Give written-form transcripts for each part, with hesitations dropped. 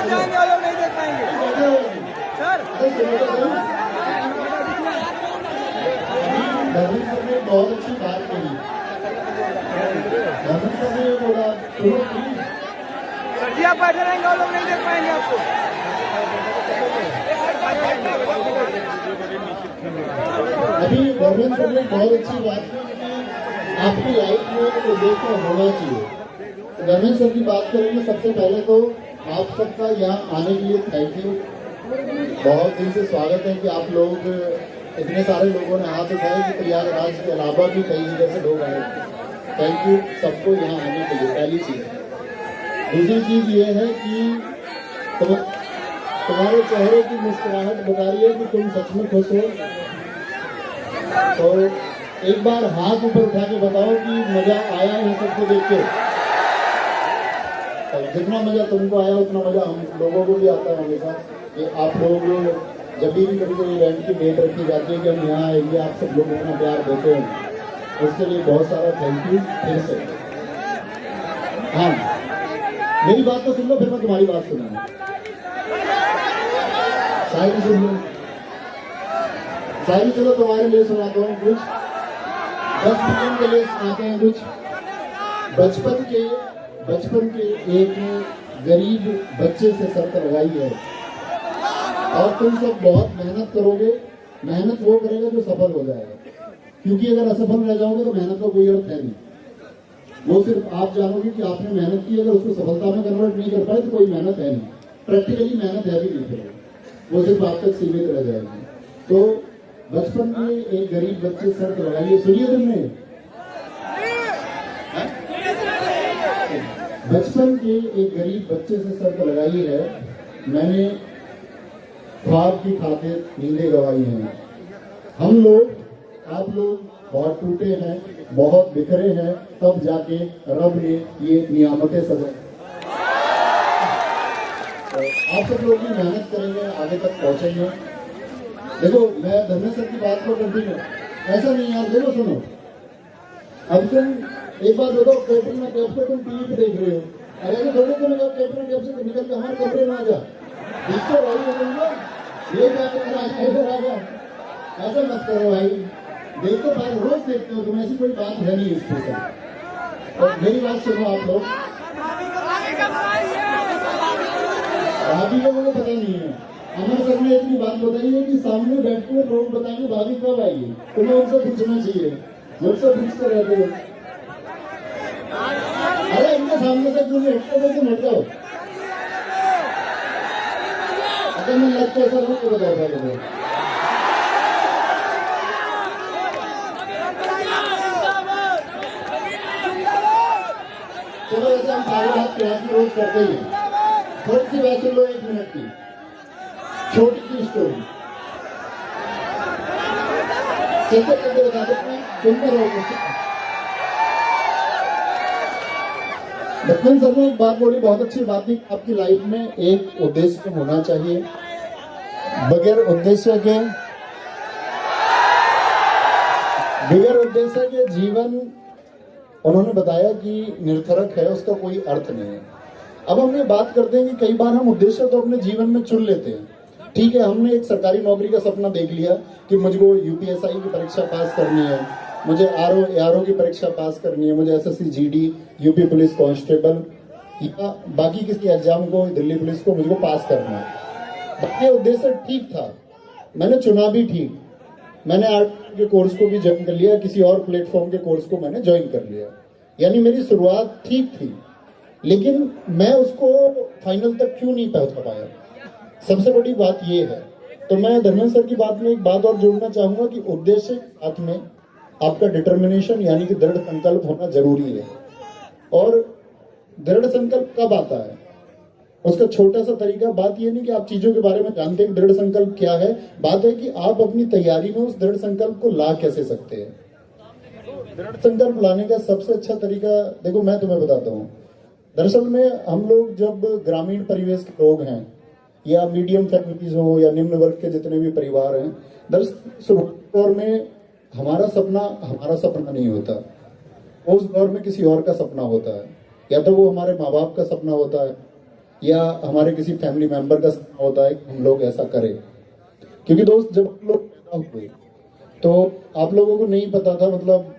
जाएंगे वो लोग नहीं देख पाएंगे सर। धर्मेंद्र सर ने बहुत अच्छी बात कही। धर्मेंद्र सर ने बोला सर जी आप बैठे रहेंगे वो लोग नहीं देख पाएंगे आपको। अभी धर्मेंद्र सर ने बहुत अच्छी बात की कि आपकी लाइफ में एक उद्देश्य होना चाहिए। धर्मेंद्र सर की बात करेंगे, सबसे पहले तो आप सबका यहाँ आने के लिए थैंक यू। बहुत दिन से स्वागत है कि आप लोग इतने सारे लोगों ने हाथ उठाए कि प्रयागराज के अलावा भी कई जगह से लोग आए। थैंक यू सबको यहाँ आने के लिए, पहली चीज। दूसरी चीज ये है कि तुम्हारे चेहरे की मुस्कुराहट बता रही है कि तुम सच में खुश हो। तो एक बार हाथ ऊपर उठा के बताओ कि मजा आया है सबको देख के। तो जितना मजा तुमको आया उतना मजा हम लोगों को भी आता है हमेशा। कि आप लोग जब भी कभी कोई इवेंट की डेट रखी जाती है कि हम यहाँ आएंगे, आप सब लोग अपना प्यार देते हैं, उसके लिए बहुत सारा थैंक यू फिर से। हाँ, मेरी बात तो सुन लो, फिर मैं तुम्हारी बात सुनूंगा। शायरी सुन लो, शायरी चलो तुम्हारे लिए सुनाता हूँ कुछ, 10 मिनट के लिए सुनाते हैं कुछ। बचपन के एक गरीब बच्चे से शर्त लगाई है और तुम सब बहुत मेहनत करोगे। मेहनत वो करेगा जो सफल हो जाएगा, क्योंकि अगर असफल रह जाओगे तो मेहनत का कोई अर्थ है नहीं। वो सिर्फ आप जानोगे कि आपने मेहनत की, अगर उसको सफलता में कन्वर्ट नहीं कर पाए तो कोई मेहनत है नहीं। प्रैक्टिकली मेहनत है भी नहीं फिर, वो सिर्फ आप तक सीमित रह जाएगी। तो बचपन में एक गरीब बच्चे से शर्त लगाई है, सुनिए तुमने। बचपन के एक गरीब बच्चे से शर्त लगाई है, मैंने ख्वाब की खातिर नींदें गवाई हैं। हम लोग, आप लोग बहुत टूटे हैं, बहुत बिखरे हैं, तब जाके रब ने ये नियामतें सजाई। तो आप सब लोग भी मेहनत करेंगे, आगे तक पहुंचेंगे। देखो, मैं धर्मेंद्र सर की बात को कंटिन्यू, ऐसा नहीं यार, देखो सुनो, अब तुम एक बात बताओ, कैटरिंग में कैब से तुम टीवी पे देख रहे हो, अरे थोड़े तुम कैटरिंग कैब से निकल के हमारे कमरे में आ जा, तो भाई ये क्या इधर आ जा, ऐसा मत करो भाई। देखो भाई, रोज देखते हो तुम, ऐसी कोई बात है नहीं इसके साथ। और मेरी बात सुनो आप लोग, भाभी लोगों को पता नहीं है। अमर सर ने इतनी बात बताई है कि सामने बैठ कर लोग बताएंगे भाभी कब आएगी, तुम्हें उनसे पूछना चाहिए, मुझसे पूछते रहते हो। अरे इनके सामने से क्यों हटते हो, तुम हट जाओ। अगर मैं लगता ऐसा नहीं बताओ पहले। चलो ऐसे हम सारे हाथ क्लास में रोज करते ही हैं। थोड़ी सी वैसे लो, 1 मिनट की छोटी सी स्टोरी चलते चलते बता देते हैं, सुनते रहो। लक्ष्मण सर ने एक बात बोली, बहुत अच्छी बात थी। आपकी लाइफ में एक उद्देश्य होना चाहिए, बगैर उद्देश्य के जीवन, उन्होंने बताया कि निरर्थक है, उसका कोई अर्थ नहीं है। अब हम ये बात करते हैं कि कई बार हम उद्देश्य तो अपने जीवन में चुन लेते हैं। ठीक है, हमने एक सरकारी नौकरी का सपना देख लिया कि मुझको यूपीएसआई की परीक्षा पास करनी है, मुझे आरओ की परीक्षा पास करनी है, मुझे SSC GD, UP police constable या बाकी किसी एग्जाम को, दिल्ली पुलिस को मुझको पास करना है। ये उद्देश्य ठीक था, मैंने चुना भी ठीक। मैंने आर्ट के कोर्स को भी ज्वाइन कर लिया, किसी और प्लेटफॉर्म के कोर्स को मैंने ज्वाइन कर लिया, यानी मेरी शुरुआत ठीक थी। लेकिन मैं उसको फाइनल तक क्यों नहीं पहुंच पाया, सबसे बड़ी बात यह है। तो मैं धर्मेंद्र सर की बात में एक बात और जोड़ना चाहूंगा कि उद्देश्य के साथ में आपका डिटर्मिनेशन यानी कि दृढ़ संकल्प होना जरूरी है। और दृढ़ संकल्प कब आता है, उसका छोटा सा तरीका, बात यह नहीं कि आप चीजों के बारे में जानते हैं दृढ़ संकल्प क्या है, बात है कि आप अपनी तैयारी में उस दृढ़ संकल्प को ला कैसे सकते हैं। दृढ़ संकल्प लाने का सबसे अच्छा तरीका, देखो मैं तुम्हें बताता हूँ। दरअसल में हम लोग जब ग्रामीण परिवेश के लोग हैं या मीडियम फैमिलीज हो या निम्न वर्ग के जितने भी परिवार हैं, दरअसल दौर में हमारा सपना नहीं होता, उस दौर में किसी और का सपना होता है। या तो वो हमारे माँ बाप का सपना होता है, या हमारे किसी फैमिली मेंबर का सपना होता है कि हम लोग ऐसा करें। क्योंकि दोस्त जब हम लोग पैदा हुए तो आप लोगों को नहीं पता था मतलब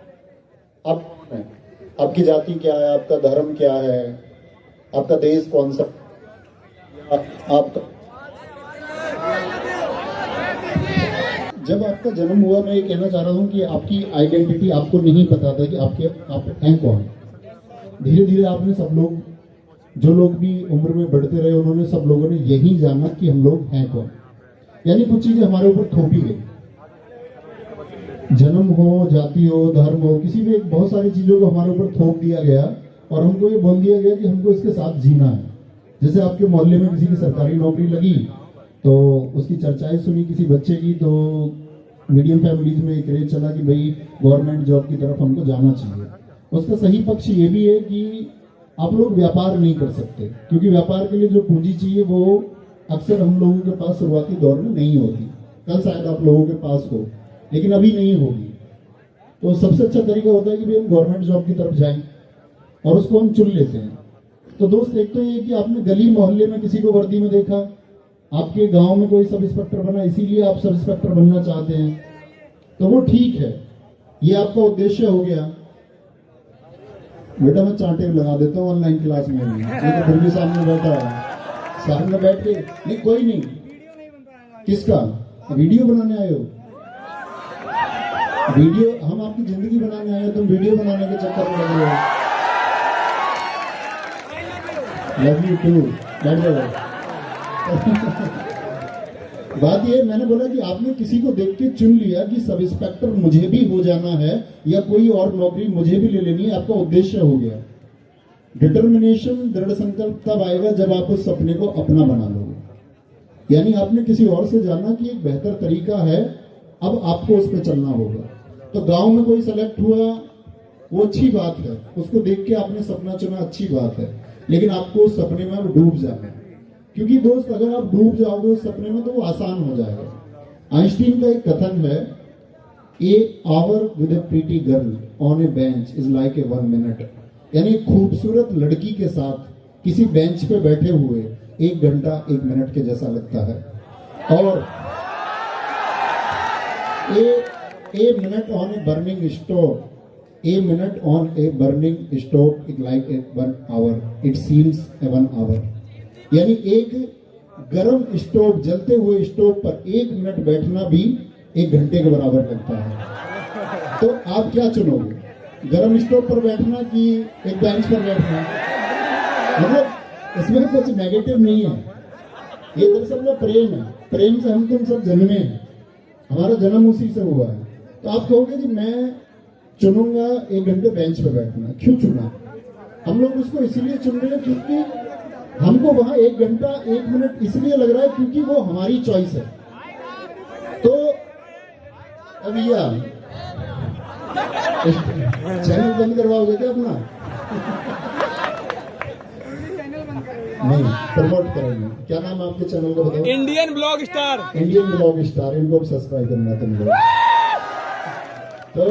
आप कौन हैं, आपकी जाति क्या है, आपका धर्म क्या है, आपका देश कौन सा, आपका जब आपका जन्म हुआ, मैं ये कहना चाह रहा हूँ कि आपकी आइडेंटिटी आपको नहीं पता था कि आप हैं कौन। धीरे धीरे आपने सब लोग, जो लोग भी उम्र में बढ़ते रहे, उन्होंने सब लोगों ने यही जाना कि हम लोग हैं कौन। यानी कुछ चीजें हमारे ऊपर थोपी गई, जन्म हो, जाति हो, धर्म हो, किसी भी बहुत सारी चीजों को हमारे ऊपर थोप दिया गया और हमको ये बोल दिया गया कि हमको इसके साथ जीना है। जैसे आपके मोहल्ले में किसी की सरकारी नौकरी लगी तो उसकी चर्चाएं सुनी किसी बच्चे की, तो मीडियम फैमिलीज में एक क्रेज चला कि भाई गवर्नमेंट जॉब की तरफ हमको जाना चाहिए। उसका सही पक्ष ये भी है कि आप लोग व्यापार नहीं कर सकते, क्योंकि व्यापार के लिए जो पूंजी चाहिए वो अक्सर हम लोगों के पास शुरुआती दौर में नहीं होती। कल शायद आप लोगों के पास हो, लेकिन अभी नहीं होगी। तो सबसे अच्छा तरीका होता है कि भाई हम गवर्नमेंट जॉब की तरफ जाएं और उसको हम चुन लेते हैं। तो दोस्त, एक तो ये कि आपने गली मोहल्ले में किसी को वर्दी में देखा, आपके गांव में कोई सब इंस्पेक्टर बना इसीलिए आप सब इंस्पेक्टर बनना चाहते हैं, तो वो ठीक है, ये आपका उद्देश्य हो गया। बेटा मैं चांटे लगा देता हूँ ऑनलाइन क्लास में भी, तो फिर भी सामने बैठा है, सामने बैठ के नहीं, कोई नहीं। किसका वीडियो बनाने आए हो? वीडियो, हम आपकी जिंदगी बनाने आए हो, तुम वीडियो बनाने के चक्कर में लगे हो। लव यू टू, बैठ जाओ। बात ये, मैंने बोला कि आपने किसी को देख के चुन लिया कि सब इंस्पेक्टर मुझे भी हो जाना है या कोई और नौकरी मुझे भी ले लेनी है, आपका उद्देश्य हो गया। डिटर्मिनेशन, दृढ़ संकल्प तब आएगा जब आप उस सपने को अपना बना लोगे। यानी आपने किसी और से जाना कि एक बेहतर तरीका है, अब आपको उस पर चलना होगा। तो गांव में कोई सेलेक्ट हुआ, वो अच्छी बात है, उसको देख के आपने सपना चुना, अच्छी बात है, लेकिन आपको उस सपने में अब डूब जाना है। क्योंकि दोस्त, अगर आप डूब जाओगे उस सपने में तो वो आसान हो जाएगा। आइंस्टीन का एक कथन है, a hour with a pretty girl on a bench is like a 1 minute. यानी खूबसूरत लड़की के साथ किसी बेंच पे बैठे हुए 1 घंटा 1 मिनट के जैसा लगता है। और a minute on a burning stove, a minute on a burning stove is like a 1 hour, it seems a 1 hour. यानी एक गर्म स्टोव, जलते हुए स्टोव पर 1 मिनट बैठना भी 1 घंटे के बराबर लगता है। तो आप क्या चुनोगे, गर्म स्टोव पर बैठना कि एक बेंच पर बैठना? मतलब इसमें कुछ नेगेटिव नहीं है, ये दरअसल में प्रेम है। प्रेम से हम तुम सब जन्मे हैं, हमारा जन्म उसी से हुआ है। तो आप कहोगे कि मैं चुनूंगा 1 घंटे बेंच पर बैठना। क्यों चुना? हम लोग उसको इसीलिए चुन रहे हैं क्योंकि हमको वहां 1 घंटा 1 मिनट इसलिए लग रहा है क्योंकि वो हमारी चॉइस है। तो अब यह चैनल बंद करवाओगे क्या अपना? नहीं, प्रमोट करेंगे। क्या नाम है आपके चैनल का बताओ? Indian blog star. Indian blog star, इनको अब सब्सक्राइब करना तुम लोग। तो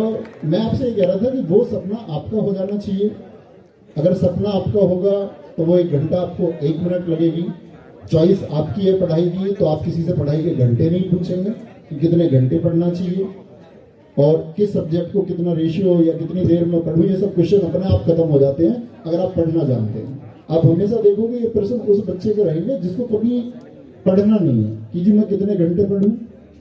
मैं आपसे ये कह रहा था कि वो सपना आपका हो जाना चाहिए। अगर सपना आपका होगा तो वो 1 घंटा आपको 1 मिनट लगेगी। चॉइस आपकी है पढ़ाई की, तो आप किसी से पढ़ाई के घंटे नहीं पूछेंगे कि कितने घंटे पढ़ना चाहिए और किस सब्जेक्ट को कितना रेशियो या कितनी देर में पढ़ूं। ये सब क्वेश्चन अपने आप खत्म हो जाते हैं अगर आप पढ़ना जानते हैं। आप हमेशा देखोगे ये प्रश्न उस बच्चे के रहेंगे जिसको कभी पढ़ना नहीं है कि जी मैं कितने घंटे पढ़ूं,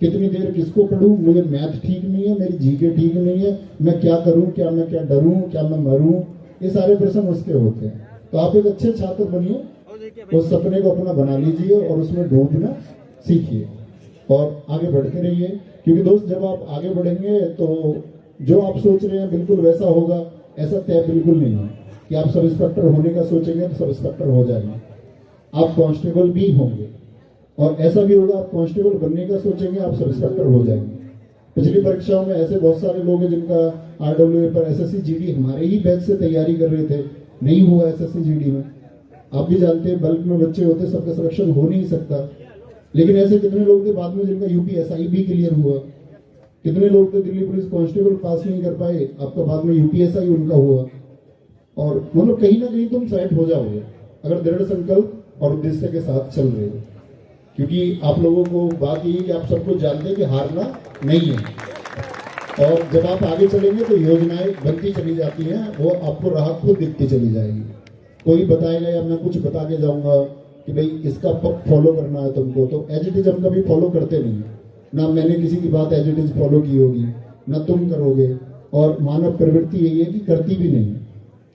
कितनी देर किसको पढ़ूं, मुझे मैथ ठीक नहीं है, मेरी जीके ठीक नहीं है, मैं क्या करूं, क्या मैं क्या डरूं, क्या मैं मरूं, ये सारे प्रश्न उसके होते हैं। तो आप एक अच्छे छात्र बनिए, उस सपने को अपना बना लीजिए और उसमें डूबना सीखिए और आगे बढ़ते रहिए। क्योंकि दोस्त, जब आप आगे बढ़ेंगे तो जो आप सोच रहे हैं बिल्कुल वैसा होगा, ऐसा तय बिल्कुल नहीं है कि आप सब इंस्पेक्टर होने का सोचेंगे तो सब इंस्पेक्टर हो जाएंगे। आप कांस्टेबल भी होंगे और ऐसा भी होगा आप कांस्टेबल बनने का सोचेंगे, आप सब इंस्पेक्टर हो जाएंगे। पिछली परीक्षाओं में ऐसे बहुत सारे लोग हैं जिनका RWA पर SSC GD हमारे ही बैच से तैयारी कर रहे थे, नहीं हुआ SSC GD में। आप भी जानते हैं बल्क में बच्चे होते, सबका सिलेक्शन हो नहीं सकता। लेकिन ऐसे कितने लोग थे बाद में जिनका UPSI भी क्लियर हुआ, कितने लोग थे दिल्ली पुलिस कांस्टेबल पास नहीं कर पाए, आपका बाद में UPSI उनका हुआ। और मतलब कहीं ना कहीं तुम सेट हो जाओगे अगर दृढ़ संकल्प और उद्देश्य के साथ चल रहे हो, क्योंकि आप लोगों को बात यही कि आप सब कुछ जानते हैं कि हारना नहीं है। और जब आप आगे चलेंगे तो योजनाएं बनती चली जाती हैं, वो आपको राह खुद दिखती चली जाएगी। कोई बताएगा या मैं कुछ बता के जाऊंगा कि भाई इसका फॉलो करना है तुमको, तो एज इट इज हम कभी फॉलो करते नहीं। ना मैंने किसी की बात एज इट इज फॉलो की होगी, ना तुम करोगे, और मानव प्रवृत्ति यही है कि करती भी नहीं।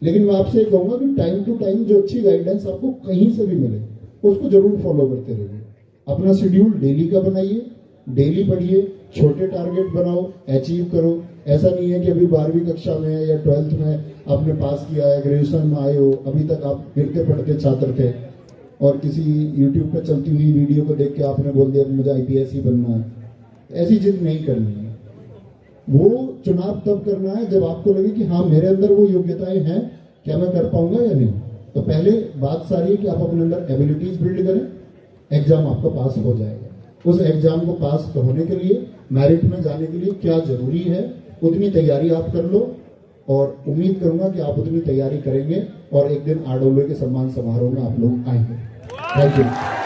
लेकिन मैं आपसे कहूंगा कि टाइम टू टाइम जो अच्छी गाइडेंस आपको कहीं से भी मिले उसको जरूर फॉलो करते रहिए। अपना शेड्यूल डेली का बनाइए, डेली पढ़िए, छोटे टारगेट बनाओ, अचीव करो। ऐसा नहीं है कि अभी 12वीं कक्षा में या 12th में आपने पास किया है, ग्रेजुएशन में आए हो, अभी तक आप गिरते पड़ते छात्र थे और किसी यूट्यूब पे चलती हुई वीडियो को देख के आपने बोल दिया मुझे IPS ही बनना है। ऐसी जिद नहीं करनी है। वो चुनाव तब करना है जब आपको लगे कि हाँ मेरे अंदर वो योग्यताएं हैं, क्या मैं कर पाऊंगा या नहीं। तो पहले बात सारी है कि आप अपने अंदर एबिलिटीज बिल्ड करें, एग्जाम आपका पास हो जाएगा। उस एग्जाम को पास होने के लिए, मेरिट में जाने के लिए क्या जरूरी है, उतनी तैयारी आप कर लो, और उम्मीद करूंगा कि आप उतनी तैयारी करेंगे और एक दिन आरडब्ल्यूए के सम्मान समारोह में आप लोग आएंगे। Thank you.